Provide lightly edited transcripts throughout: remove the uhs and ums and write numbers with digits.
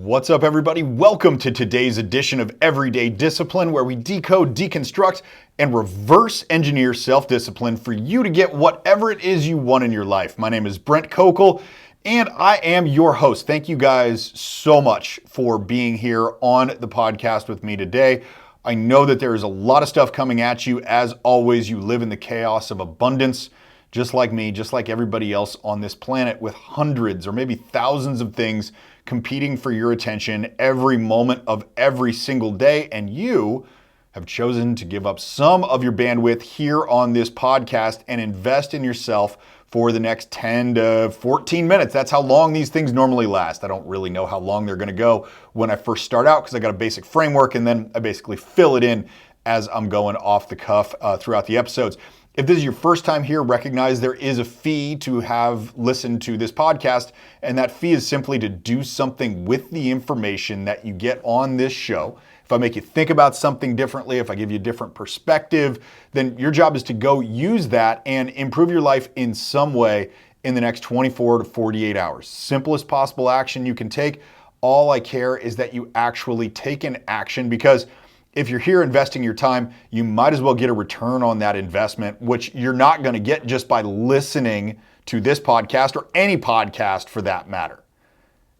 What's up, everybody? Welcome to today's edition of Everyday Discipline, where we decode, deconstruct, and reverse engineer self-discipline for you to get whatever it is you want in your life. My name is Brent Kokel, and I am your host. Thank you guys so much for being here on the podcast with me today. I know that there is a lot of stuff coming at you. As always, you live in the chaos of abundance, just like me, just like everybody else on this planet, with hundreds or maybe thousands of things competing for your attention every moment of every single day. And you have chosen to give up some of your bandwidth here on this podcast and invest in yourself for the next 10 to 14 minutes. That's how long these things normally last. I don't really know how long they're going to go when I first start out because I got a basic framework and then I basically fill it in as I'm going off the cuff throughout the episodes. If this is your first time here, recognize there is a fee to have listened to this podcast, and that fee is simply to do something with the information that you get on this show. If I make you think about something differently, if I give you a different perspective, then your job is to go use that and improve your life in some way in the next 24 to 48 hours. Simplest possible action you can take. All I care is that you actually take an action, because if you're here investing your time, you might as well get a return on that investment, which you're not going to get just by listening to this podcast or any podcast for that matter.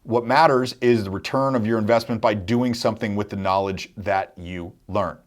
What matters is the return of your investment by doing something with the knowledge that you learn.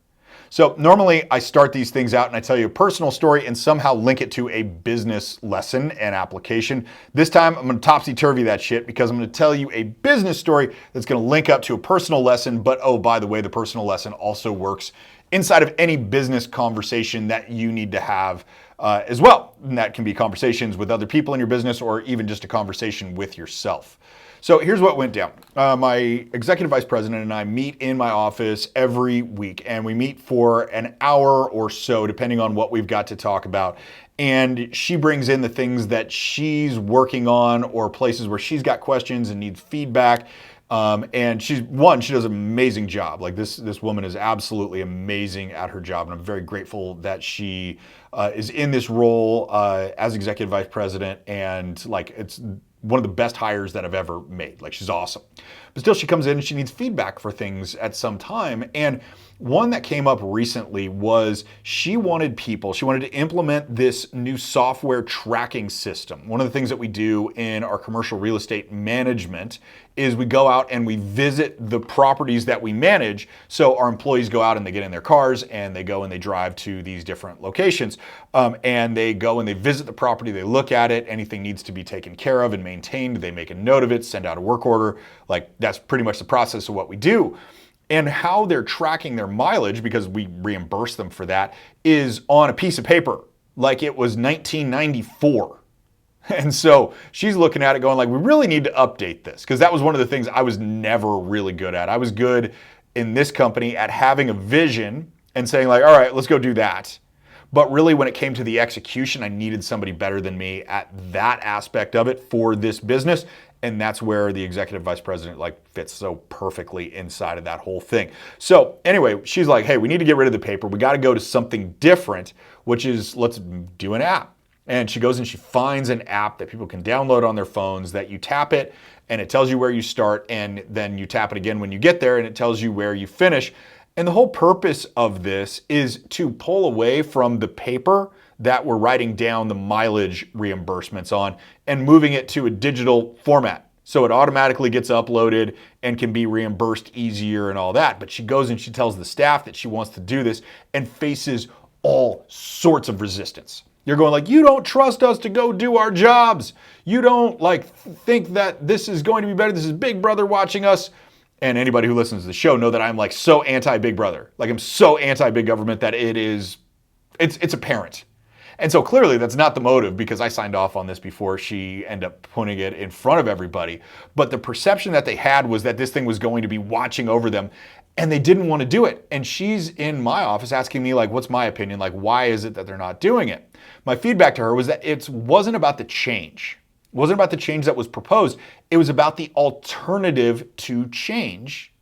So normally I start these things out and I tell you a personal story and somehow link it to a business lesson and application. This time I'm going to topsy-turvy that shit, because I'm going to tell you a business story that's going to link up to a personal lesson. But oh, by the way, the personal lesson also works inside of any business conversation that you need to have as well. And that can be conversations with other people in your business or even just a conversation with yourself. So here's what went down. My executive vice president and I meet in my office every week, and we meet for an hour or so, depending on what we've got to talk about. And she brings in the things that she's working on or places where she's got questions and needs feedback. And she does an amazing job. Like this woman is absolutely amazing at her job. And I'm very grateful that she is in this role as executive vice president. And like, it's one of the best hires that I've ever made. Like, she's awesome. But still, she comes in and she needs feedback for things at some time. And one that came up recently was she wanted to implement this new software tracking system. One of the things that we do in our commercial real estate management is we go out and we visit the properties that we manage. So our employees go out and they get in their cars and they go and they drive to these different locations. And they go and they visit the property, they look at it, anything needs to be taken care of and maintained, they make a note of it, send out a work order. Like, that's pretty much the process of what we do. And how they're tracking their mileage, because we reimburse them for that, is on a piece of paper like it was 1994. And so she's looking at it going like, we really need to update this, because that was one of the things I was never really good at. I was good in this company at having a vision and saying like, all right, let's go do that. But really, when it came to the execution, I needed somebody better than me at that aspect of it for this business. And that's where the executive vice president like fits so perfectly inside of that whole thing. So anyway, she's like, hey, we need to get rid of the paper. We got to go to something different, which is, let's do an app. And she goes and she finds an app that people can download on their phones that you tap it and it tells you where you start, and then you tap it again when you get there and it tells you where you finish. And the whole purpose of this is to pull away from the paper that we're writing down the mileage reimbursements on and moving it to a digital format. So it automatically gets uploaded and can be reimbursed easier and all that. But she goes and she tells the staff that she wants to do this and faces all sorts of resistance. You're going like, you don't trust us to go do our jobs. You don't like think that this is going to be better. This is Big Brother watching us. And anybody who listens to the show know that I'm like so anti-Big Brother. Like, I'm so anti-big government that it's apparent. And so clearly that's not the motive, because I signed off on this before she ended up putting it in front of everybody. But the perception that they had was that this thing was going to be watching over them, and they didn't want to do it. And she's in my office asking me like, what's my opinion? Like, why is it that they're not doing it? My feedback to her was that it wasn't about the change. It wasn't about the change that was proposed. It was about the alternative to change,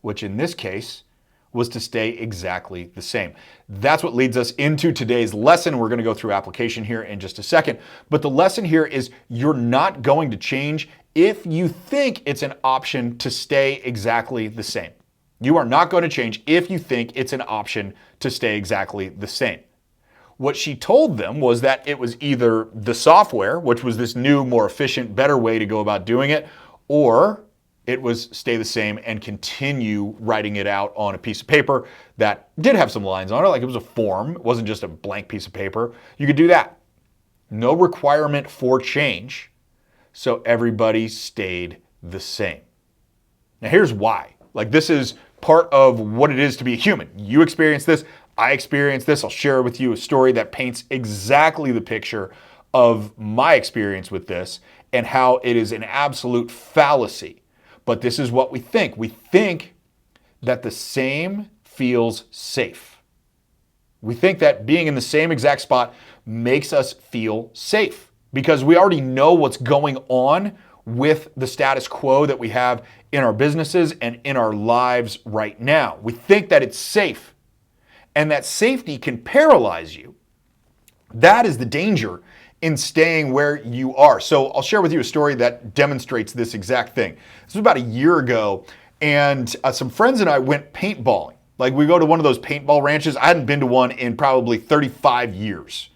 which in this case was to stay exactly the same. That's what leads us into today's lesson. We're going to go through application here in just a second. But the lesson here is you're not going to change if you think it's an option to stay exactly the same. You are not going to change if you think it's an option to stay exactly the same. What she told them was that it was either the software, which was this new, more efficient, better way to go about doing it, or it was stay the same and continue writing it out on a piece of paper that did have some lines on it, like it was a form. It wasn't just a blank piece of paper. You could do that. No requirement for change, so everybody stayed the same. Now here's why. Like, this is part of what it is to be a human. You experience this, I experienced this. I'll share with you a story that paints exactly the picture of my experience with this and how it is an absolute fallacy. But this is what we think. We think that the same feels safe. We think that being in the same exact spot makes us feel safe because we already know what's going on with the status quo that we have in our businesses and in our lives right now. We think that it's safe, and that safety can paralyze you. That is the danger in staying where you are. So I'll share with you a story that demonstrates this exact thing. This was about a year ago, and some friends and I went paintballing. Like, we go to one of those paintball ranches. I hadn't been to one in probably 35 years.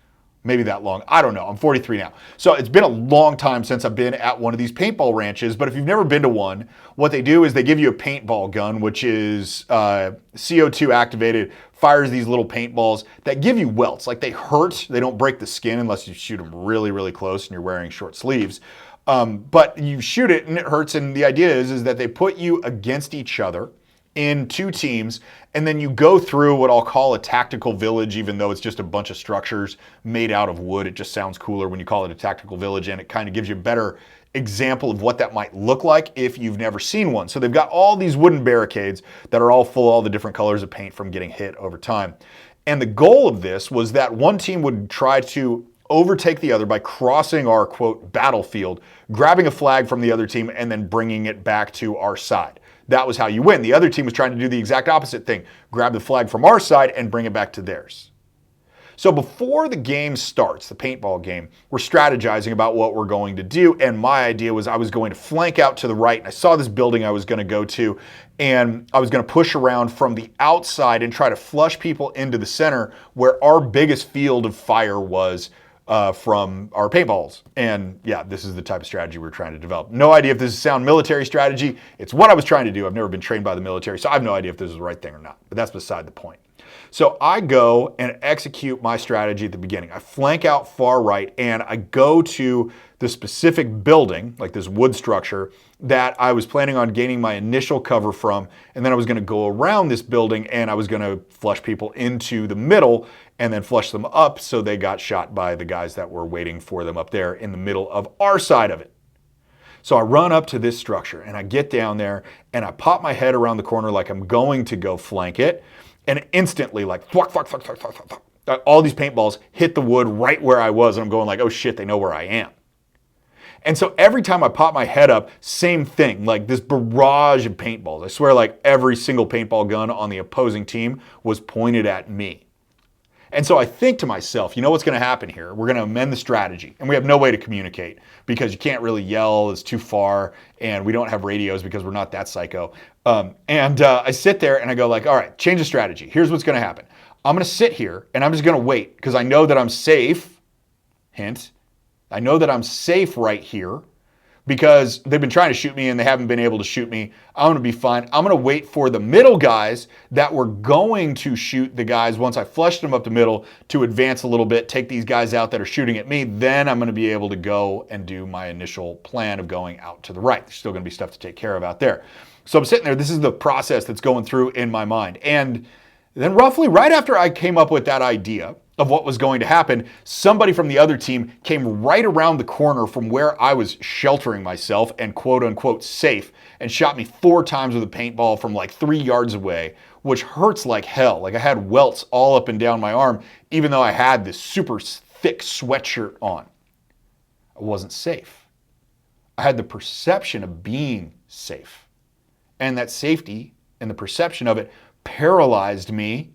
Maybe that long. I don't know. I'm 43 now. So it's been a long time since I've been at one of these paintball ranches. But if you've never been to one, what they do is they give you a paintball gun, which is CO2 activated, fires these little paintballs that give you welts. Like, they hurt. They don't break the skin unless you shoot them really, really close and you're wearing short sleeves. But you shoot it and it hurts. And the idea is that they put you against each other in two teams, and then you go through what I'll call a tactical village, even though it's just a bunch of structures made out of wood. It just sounds cooler when you call it a tactical village, and it kind of gives you a better example of what that might look like if you've never seen one. So they've got all these wooden barricades that are all full of all the different colors of paint from getting hit over time. And the goal of this was that one team would try to overtake the other by crossing our, quote, battlefield, grabbing a flag from the other team, and then bringing it back to our side. That was how you win. The other team was trying to do the exact opposite thing, grab the flag from our side and bring it back to theirs. So before the game starts, the paintball game, we're strategizing about what we're going to do. And my idea was I was going to flank out to the right. And I saw this building I was going to go to, and I was going to push around from the outside and try to flush people into the center where our biggest field of fire was from our paintballs. And yeah, this is the type of strategy we're trying to develop. No idea if this is sound military strategy. It's what I was trying to do. I've never been trained by the military, so I have no idea if this is the right thing or not, but that's beside the point. So I go and execute my strategy at the beginning. I flank out far right, and I go to the specific building, like this wood structure, that I was planning on gaining my initial cover from, and then I was going to go around this building and I was going to flush people into the middle and then flush them up so they got shot by the guys that were waiting for them up there in the middle of our side of it. So I run up to this structure and I get down there and I pop my head around the corner like I'm going to go flank it, and instantly, like, thwack, thwack, thwack, thwack, thwack, thwack, all these paintballs hit the wood right where I was, and I'm going like, oh shit, they know where I am. And so every time I pop my head up, same thing, like this barrage of paintballs. I swear, like, every single paintball gun on the opposing team was pointed at me. And so I think to myself, you know what's going to happen here? We're going to amend the strategy, and we have no way to communicate because you can't really yell, it's too far, and we don't have radios because we're not that psycho. I sit there and I go like, all right, change the strategy. Here's what's going to happen. I'm going to sit here and I'm just going to wait because I know that I'm safe. Hint, I know that I'm safe right here because they've been trying to shoot me and they haven't been able to shoot me. I'm going to be fine. I'm going to wait for the middle guys that were going to shoot the guys once I flushed them up the middle to advance a little bit, take these guys out that are shooting at me. Then I'm going to be able to go and do my initial plan of going out to the right. There's still going to be stuff to take care of out there. So I'm sitting there. This is the process that's going through in my mind. And then roughly right after I came up with that idea of what was going to happen, somebody from the other team came right around the corner from where I was sheltering myself and quote unquote safe and shot me 4 times with a paintball from like 3 yards away, which hurts like hell. Like, I had welts all up and down my arm, even though I had this super thick sweatshirt on. I wasn't safe. I had the perception of being safe. And that safety and the perception of it paralyzed me,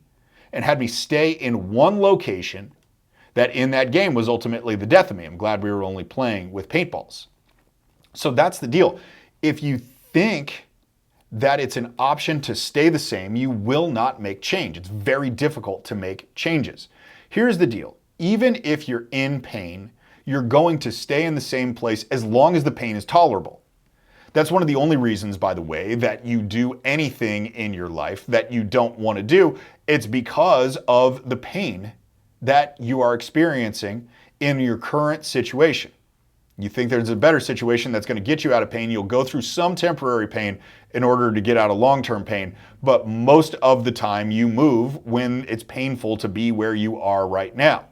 and had me stay in one location that in that game was ultimately the death of me. I'm glad we were only playing with paintballs. So that's the deal. If you think that it's an option to stay the same, you will not make change. It's very difficult to make changes. Here's the deal. Even if you're in pain, you're going to stay in the same place as long as the pain is tolerable. That's one of the only reasons, by the way, that you do anything in your life that you don't want to do. It's because of the pain that you are experiencing in your current situation. You think there's a better situation that's going to get you out of pain. You'll go through some temporary pain in order to get out of long-term pain. But most of the time you move when it's painful to be where you are right now.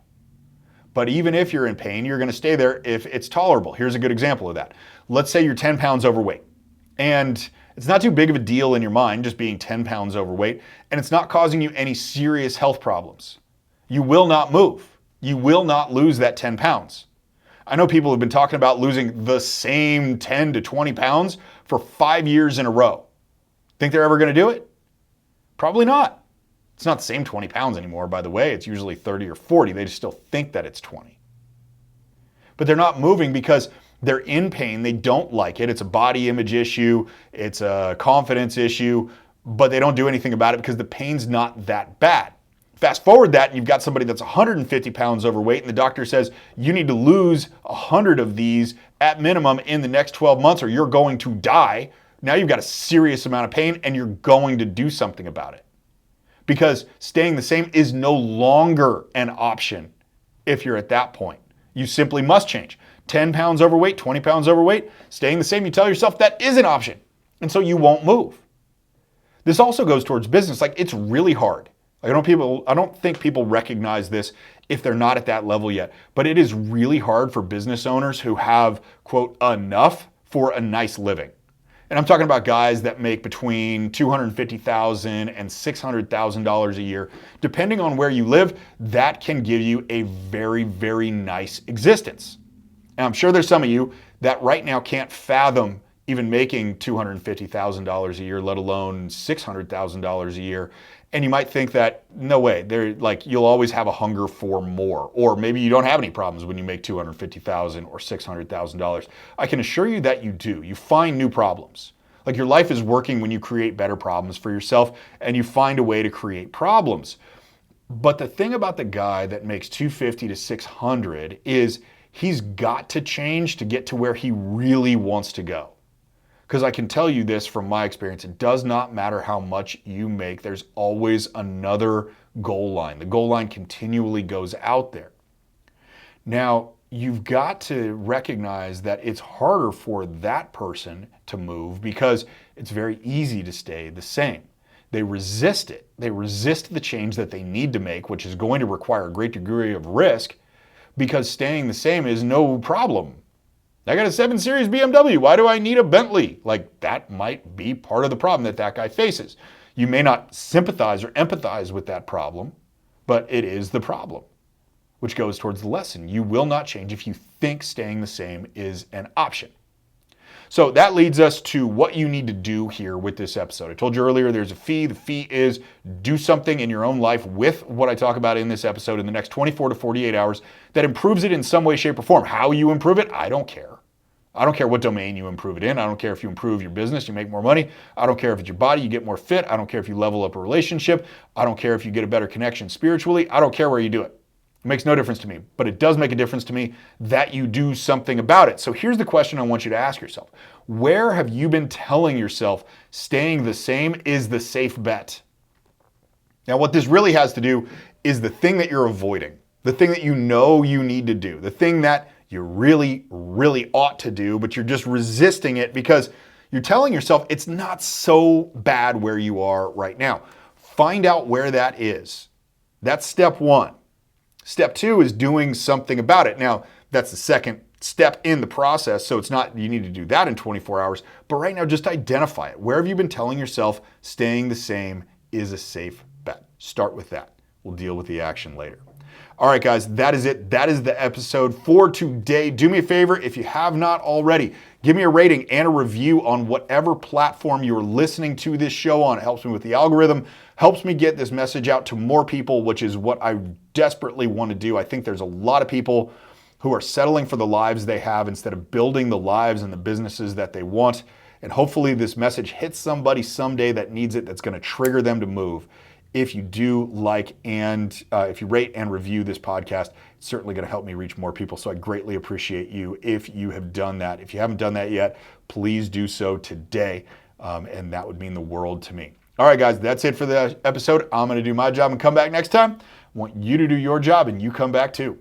But even if you're in pain, you're going to stay there if it's tolerable. Here's a good example of that. Let's say you're 10 pounds overweight, and it's not too big of a deal in your mind just being 10 pounds overweight, and it's not causing you any serious health problems. You will not move. You will not lose that 10 pounds. I know people have been talking about losing the same 10 to 20 pounds for 5 years in a row. Think they're ever going to do it? Probably not. It's not the same 20 pounds anymore, by the way. It's usually 30 or 40. They just still think that it's 20. But they're not moving because they're in pain. They don't like it. It's a body image issue. It's a confidence issue. But they don't do anything about it because the pain's not that bad. Fast forward that, and you've got somebody that's 150 pounds overweight, and the doctor says you need to lose 100 of these at minimum in the next 12 months or you're going to die. Now you've got a serious amount of pain, and you're going to do something about it. Because staying the same is no longer an option if you're at that point. You simply must change. 10 pounds overweight, 20 pounds overweight, staying the same, you tell yourself that is an option. And so you won't move. This also goes towards business. Like, it's really hard. I don't think people recognize this if they're not at that level yet, but it is really hard for business owners who have, quote, enough for a nice living. And I'm talking about guys that make between $250,000 and $600,000 a year. Depending on where you live, that can give you a very, very nice existence. And I'm sure there's some of you that right now can't fathom even making $250,000 a year, let alone $600,000 a year. And you might think that, no way, you'll always have a hunger for more. Or maybe you don't have any problems when you make $250,000 or $600,000. I can assure you that you do. You find new problems. Like, your life is working when you create better problems for yourself and you find a way to create problems. But the thing about the guy that makes $250 to $600 is he's got to change to get to where he really wants to go. Because I can tell you this from my experience, it does not matter how much you make, there's always another goal line. The goal line continually goes out there. Now, you've got to recognize that it's harder for that person to move because it's very easy to stay the same. They resist it. They resist the change that they need to make, which is going to require a great degree of risk, because staying the same is no problem. I got a 7 Series BMW. Why do I need a Bentley? Like, that might be part of the problem that guy faces. You may not sympathize or empathize with that problem, but it is the problem, which goes towards the lesson. You will not change if you think staying the same is an option. So that leads us to what you need to do here with this episode. I told you earlier there's a fee. The fee is do something in your own life with what I talk about in this episode in the next 24 to 48 hours that improves it in some way, shape, or form. How you improve it, I don't care. I don't care what domain you improve it in. I don't care if you improve your business, you make more money. I don't care if it's your body, you get more fit. I don't care if you level up a relationship. I don't care if you get a better connection spiritually. I don't care where you do it. It makes no difference to me, but it does make a difference to me that you do something about it. So here's the question I want you to ask yourself. Where have you been telling yourself staying the same is the safe bet? Now, what this really has to do is the thing that you're avoiding, the thing that you know you need to do, the thing that you really, really ought to do, but you're just resisting it because you're telling yourself it's not so bad where you are right now. Find out where that is. That's step one. Step two is doing something about it. Now, that's the second step in the process, so it's not you need to do that in 24 hours, but right now just identify it. Where have you been telling yourself staying the same is a safe bet? Start with that. We'll deal with the action later. All right, guys, that is it. That is the episode for today. Do me a favor, if you have not already, give me a rating and a review on whatever platform you're listening to this show on. It helps me with the algorithm, helps me get this message out to more people, which is what I desperately want to do. I think there's a lot of people who are settling for the lives they have instead of building the lives and the businesses that they want. And hopefully this message hits somebody someday that needs it, that's going to trigger them to move. If you do like and if you rate and review this podcast, it's certainly going to help me reach more people. So I greatly appreciate you if you have done that. If you haven't done that yet, please do so today. And that would mean the world to me. All right, guys, that's it for the episode. I'm going to do my job and come back next time. I want you to do your job and you come back too.